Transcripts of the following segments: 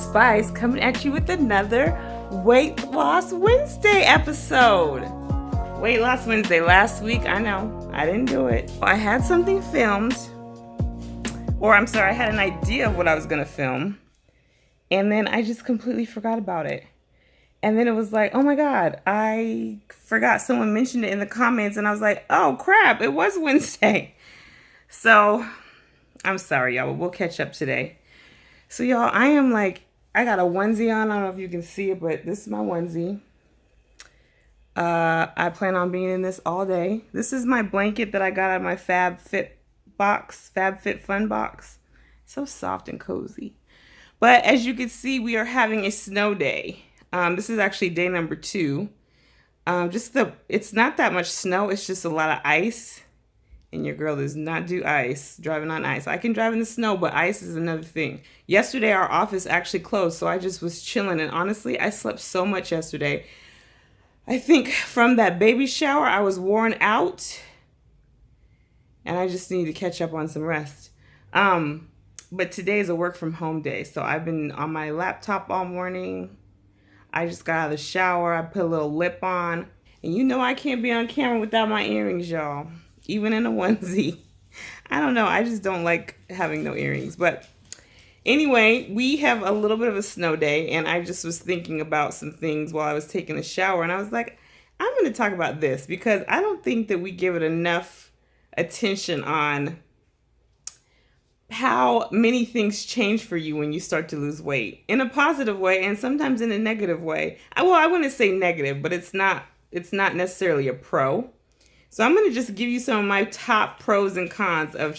Spice coming at you with another Weight Loss Wednesday episode. Weight Loss Wednesday last week, I know, I didn't do it. I had something filmed, I had an idea of what I was going to film, and then I just completely forgot about it. And then it was like, oh my God, I forgot someone mentioned it in the comments, and I was like, oh crap, it was Wednesday. So, I'm sorry, y'all, but we'll catch up today. So, y'all, I got a onesie on. I don't know if you can see it, but this is my onesie. I plan on being in this all day. This is my blanket that I got out of my FabFitFun box. So soft and cozy. But as you can see, we are having a snow day. This is actually day number 2. It's not that much snow. It's just a lot of ice. And your girl does not do driving on ice. I can drive in the snow, but ice is another thing. Yesterday, our office actually closed, so I just was chilling. And honestly, I slept so much yesterday. I think from that baby shower, I was worn out. And I just need to catch up on some rest. But today is a work from home day. So I've been on my laptop all morning. I just got out of the shower. I put a little lip on. And you know I can't be on camera without my earrings, y'all. Even in a onesie. I don't know. I just don't like having no earrings. But anyway, we have a little bit of a snow day. And I just was thinking about some things while I was taking a shower. And I was like, I'm going to talk about this. Because I don't think that we give it enough attention on how many things change for you when you start to lose weight. In a positive way and sometimes in a negative way. Well, I wouldn't say negative, but it's not necessarily a pro. So I'm going to just give you some of my top pros and cons of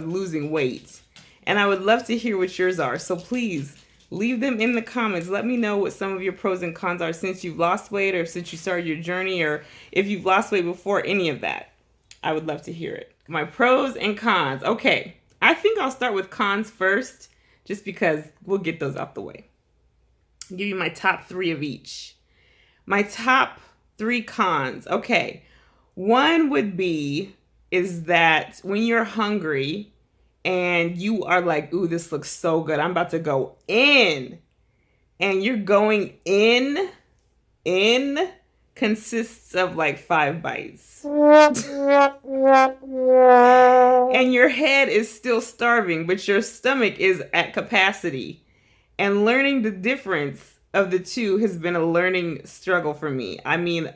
losing weight. And I would love to hear what yours are. So please leave them in the comments. Let me know what some of your pros and cons are since you've lost weight or since you started your journey or if you've lost weight before, any of that. I would love to hear it. My pros and cons. Okay. I think I'll start with cons first just because we'll get those out the way. I'll give you my top 3 of each. My top 3 cons. Okay. One would is that when you're hungry and you are like, ooh, this looks so good. I'm about to go in. And you're going in consists of like 5 bites. And your head is still starving, but your stomach is at capacity. And learning the difference of the two has been a learning struggle for me. I mean,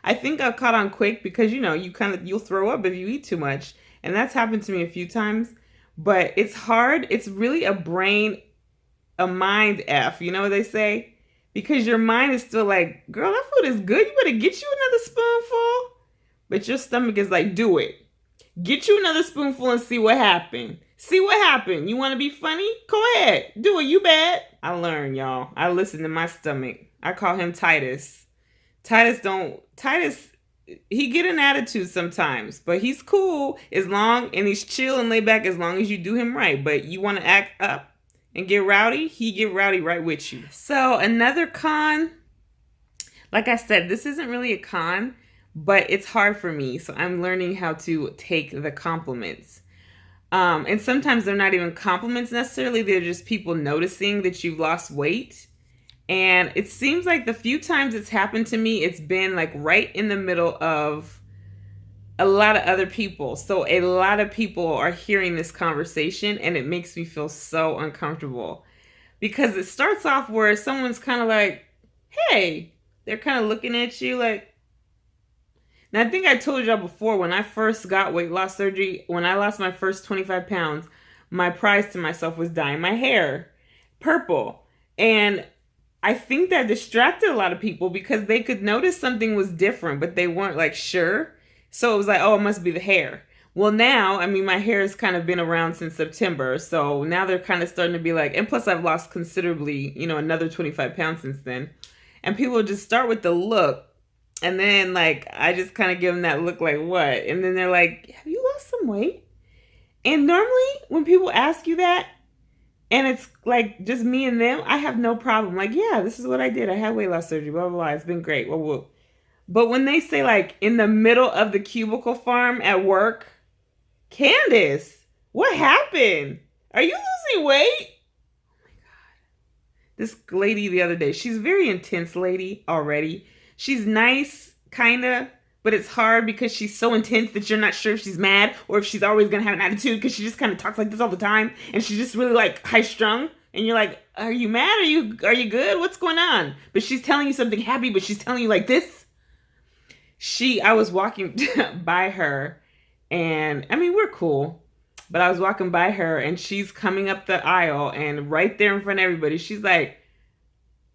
I think I caught on quick because, you'll throw up if you eat too much. And that's happened to me a few times. But it's hard. It's really a mind F. You know what they say? Because your mind is still like, girl, that food is good. You better get you another spoonful. But your stomach is like, do it. Get you another spoonful and see what happened. See what happened. You want to be funny? Go ahead. Do it. You bad. I learned, y'all. I listen to my stomach. I call him Titus. Titus, he get an attitude sometimes, but he's cool and he's chill and laid back as long as you do him right. But you want to act up and get rowdy, he get rowdy right with you. So another con, like I said, this isn't really a con, but it's hard for me. So I'm learning how to take the compliments. And sometimes they're not even compliments necessarily. They're just people noticing that you've lost weight. And it seems like the few times it's happened to me, it's been like right in the middle of a lot of other people. So a lot of people are hearing this conversation and it makes me feel so uncomfortable. Because it starts off where someone's kind of like, hey, they're kind of looking at you like. Now, I think I told y'all before when I first got weight loss surgery, when I lost my first 25 pounds, my prize to myself was dyeing my hair purple. And I think that distracted a lot of people because they could notice something was different, but they weren't like sure. So it was like, oh, it must be the hair. Well, now, I mean, my hair has kind of been around since September. So now they're kind of starting to be like, and plus I've lost considerably, another 25 pounds since then. And people just start with the look. And then like, I just kind of give them that look like, what? And then they're like, have you lost some weight? And normally when people ask you that, and it's like just me and them, I have no problem. Like, yeah, this is what I did. I had weight loss surgery, blah, blah, blah. It's been great. Whoa, whoa. But when they say like in the middle of the cubicle farm at work, Candace, what happened? Are you losing weight? Oh my God. this lady the other day. She's a very intense lady already. She's nice, kind of, but it's hard because she's so intense that you're not sure if she's mad or if she's always going to have an attitude because she just kind of talks like this all the time. And she's just really like high strung. And you're like, are you mad? Are you good? What's going on? But she's telling you something happy, but she's telling you like this. I was walking by her and I mean, we're cool. But I was walking by her and she's coming up the aisle and right there in front of everybody, she's like,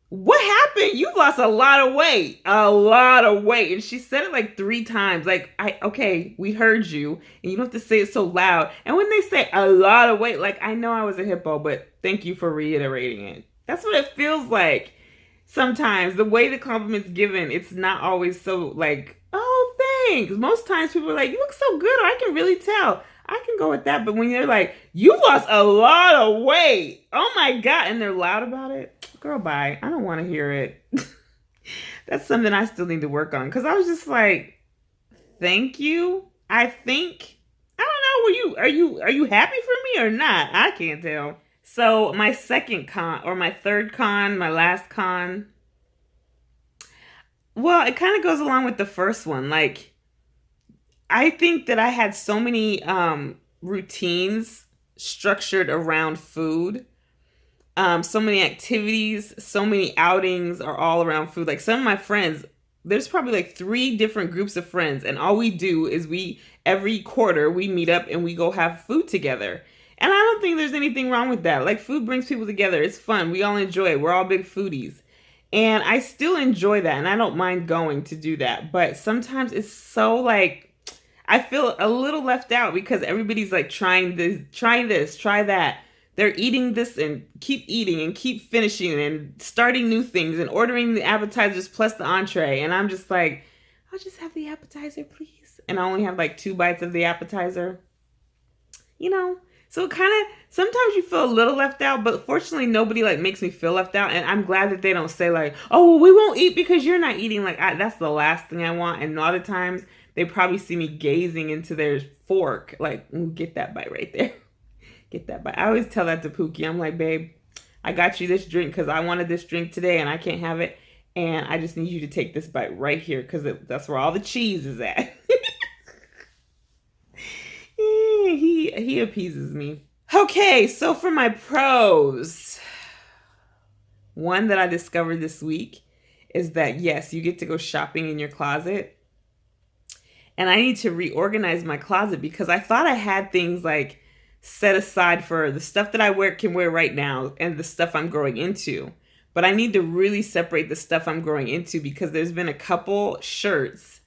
what happened? You've lost a lot of weight. A lot of weight. And she said it like 3 times. Like, okay, we heard you. And you don't have to say it so loud. And when they say a lot of weight, like, I know I was a hippo, but thank you for reiterating it. That's what it feels like. Sometimes the way the compliment's given, it's not always so like, oh, thanks. Most times people are like, you look so good, or I can really tell. I can go with that. But when they're like, you've lost a lot of weight. Oh my God. And they're loud about it. Girl, bye. I don't want to hear it. That's something I still need to work on. Because I was just like, thank you. I don't know. Are you happy for me or not? I can't tell. So my second con, or my third con, my last con. Well, it kind of goes along with the first one. Like, I think that I had so many routines structured around food. So many activities, so many outings are all around food. Like some of my friends, there's probably like 3 different groups of friends. And all we do is every quarter, we meet up and we go have food together. And I don't think there's anything wrong with that. Like food brings people together. It's fun. We all enjoy it. We're all big foodies. And I still enjoy that. And I don't mind going to do that. But sometimes it's so like, I feel a little left out because everybody's like trying this, try that. They're eating this and keep eating and keep finishing and starting new things and ordering the appetizers plus the entree. And I'm just like, I'll just have the appetizer, please. And I only have like 2 bites of the appetizer. You know, so kind of, sometimes you feel a little left out, but fortunately nobody like makes me feel left out. And I'm glad that they don't say like, oh, well, we won't eat because you're not eating. Like that's the last thing I want. And a lot of times they probably see me gazing into their fork. Like, get that bite right there. Get that bite. I always tell that to Pookie. I'm like, babe, I got you this drink because I wanted this drink today and I can't have it. And I just need you to take this bite right here because that's where all the cheese is at. He appeases me. Okay, so for my pros, one that I discovered this week is that, yes, you get to go shopping in your closet. And I need to reorganize my closet because I thought I had things like set aside for the stuff that I can wear right now and the stuff I'm growing into. But I need to really separate the stuff I'm growing into because there's been a couple shirts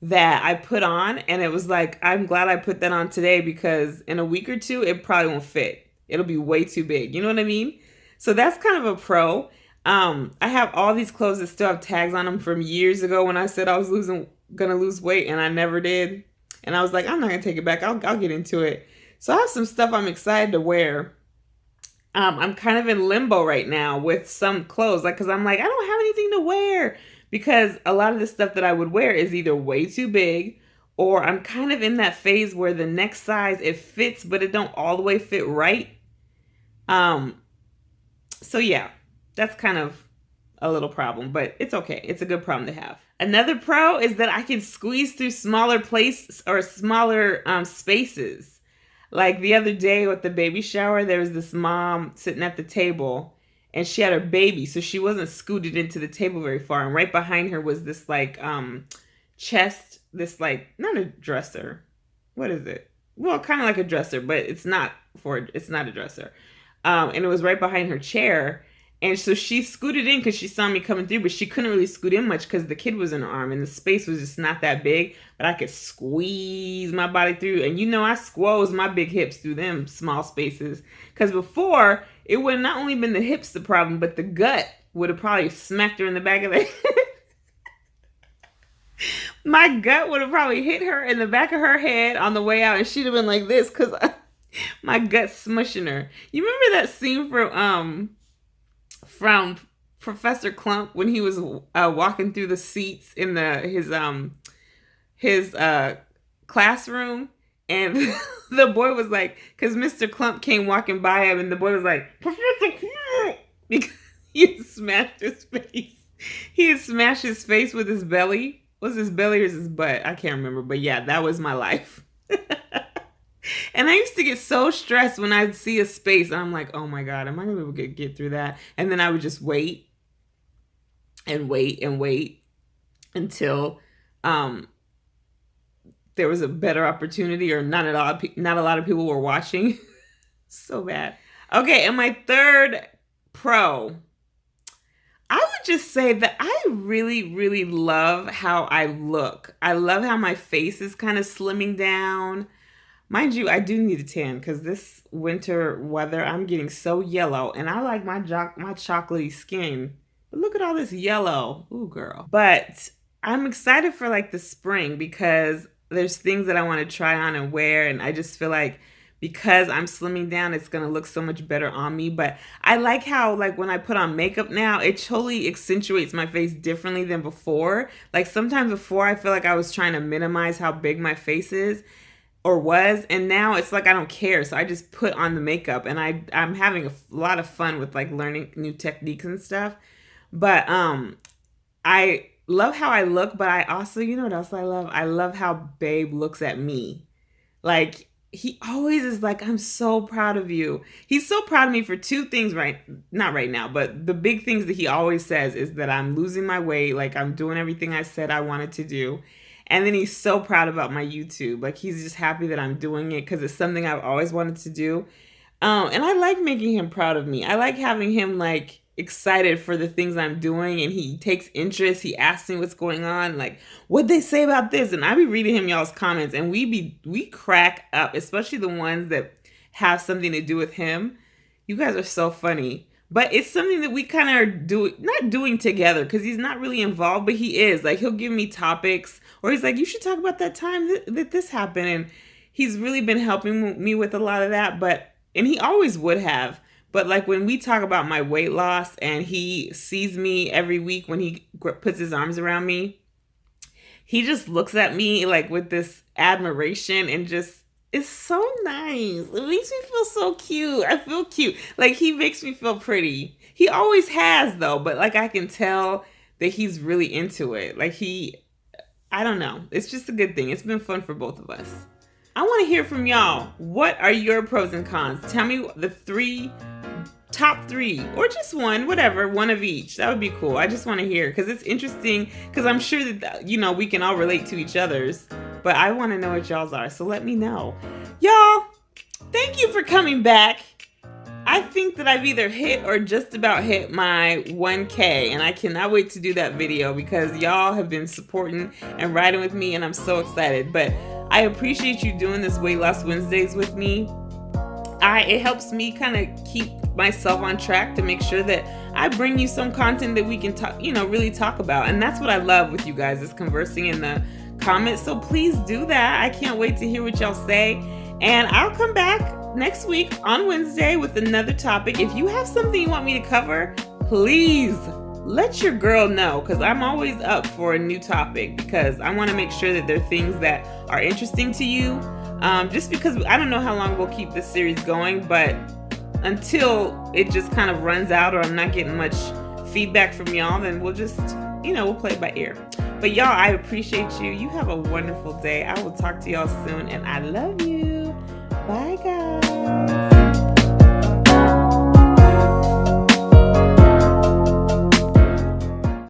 that I put on and it was like, I'm glad I put that on today because in a week or 2, it probably won't fit. It'll be way too big. You know what I mean? So that's kind of a pro. I have all these clothes that still have tags on them from years ago when I said I was gonna lose weight and I never did. And I was like, I'm not gonna take it back. I'll get into it. So I have some stuff I'm excited to wear. I'm kind of in limbo right now with some clothes, like, cause I'm like, I don't have anything to wear because a lot of the stuff that I would wear is either way too big or I'm kind of in that phase where the next size, it fits, but it don't all the way fit right. So yeah, that's kind of a little problem, but it's okay. It's a good problem to have. Another pro is that I can squeeze through smaller places or smaller spaces. Like the other day with the baby shower, there was this mom sitting at the table and she had her baby. So she wasn't scooted into the table very far. And right behind her was this like chest, this like, not a dresser. What is it? Well, kind of like a dresser, but it's not a dresser. And it was right behind her chair. And so she scooted in because she saw me coming through, but she couldn't really scoot in much because the kid was in her arm and the space was just not that big. But I could squeeze my body through. And you know, I squoze my big hips through them small spaces. Because before, it would have not only been the hips the problem, but the gut would have probably smacked her in the back of the head. My gut would have probably hit her in the back of her head on the way out. And she'd have been like this because my gut's smushing her. You remember that scene from Professor Clump when he was walking through the seats in his classroom, and the boy was like, because Mr. Clump came walking by him, and the boy was like, Professor Clump, He had smashed his face. He had smashed his face with his belly. Was his belly or his butt? I can't remember. But yeah, that was my life. And I used to get so stressed when I'd see a space. And I'm like, oh my God, am I going to be able to get through that? And then I would just wait and wait and wait until there was a better opportunity, or not a lot of people were watching. So bad. Okay, and my third pro, I would just say that I really, really love how I look. I love how my face is kind of slimming down. Mind you, I do need a tan because this winter weather, I'm getting so yellow, and I like my chocolatey skin. But look at all this yellow. Ooh, girl. But I'm excited for like the spring because there's things that I want to try on and wear, and I just feel like because I'm slimming down, it's going to look so much better on me. But I like how, like, when I put on makeup now, it totally accentuates my face differently than before. Like, sometimes before, I feel like I was trying to minimize how big my face is or was, and now it's like I don't care. So I just put on the makeup, and I'm having a lot of fun with, like, learning new techniques and stuff. But I love how I look, but I also, you know what else I love? I love how Babe looks at me. Like, he always is like, I'm so proud of you. He's so proud of me for two things, not right now, but the big things that he always says is that I'm losing my weight, like I'm doing everything I said I wanted to do. And then he's so proud about my YouTube. Like, he's just happy that I'm doing it because it's something I've always wanted to do. And I like making him proud of me. I like having him, like, excited for the things I'm doing, and he takes interest. He asks me what's going on, like, what'd they say about this? And I be reading him y'all's comments, and we crack up, especially the ones that have something to do with him. You guys are so funny. But it's something that we kind of are not doing together, because he's not really involved, but he is. Like, he'll give me topics, or he's like, you should talk about that time that this happened. And he's really been helping me with a lot of that. And he always would have. But, like, when we talk about my weight loss and he sees me every week when he puts his arms around me, he just looks at me, like, with this admiration, and just, it's so nice. It makes me feel so cute. I feel cute. Like, he makes me feel pretty. He always has, though. But, like, I can tell that he's really into it. Like, I don't know. It's just a good thing. It's been fun for both of us. I want to hear from y'all. What are your pros and cons? Tell me the top three, or just one, whatever, one of each. That would be cool. I just want to hear, because it's interesting, because I'm sure that, you know, we can all relate to each other's, but I want to know what y'all's are, so let me know. Y'all, thank you for coming back. I think that I've either hit or just about hit my 1K, and I cannot wait to do that video because y'all have been supporting and riding with me, and I'm so excited. But I appreciate you doing this Weight Loss Wednesdays with me. It helps me kind of keep myself on track to make sure that I bring you some content that we can talk, really talk about. And that's what I love with you guys, is conversing in the comments. So please do that. I can't wait to hear what y'all say. And I'll come back next week on Wednesday with another topic. If you have something you want me to cover, please let your girl know, because I'm always up for a new topic, because I want to make sure that there are things that are interesting to you. Just because I don't know how long we'll keep this series going, but until it just kind of runs out or I'm not getting much feedback from y'all, then we'll just, we'll play it by ear. But y'all, I appreciate you. You have a wonderful day. I will talk to y'all soon, and I love you. Bye, guys.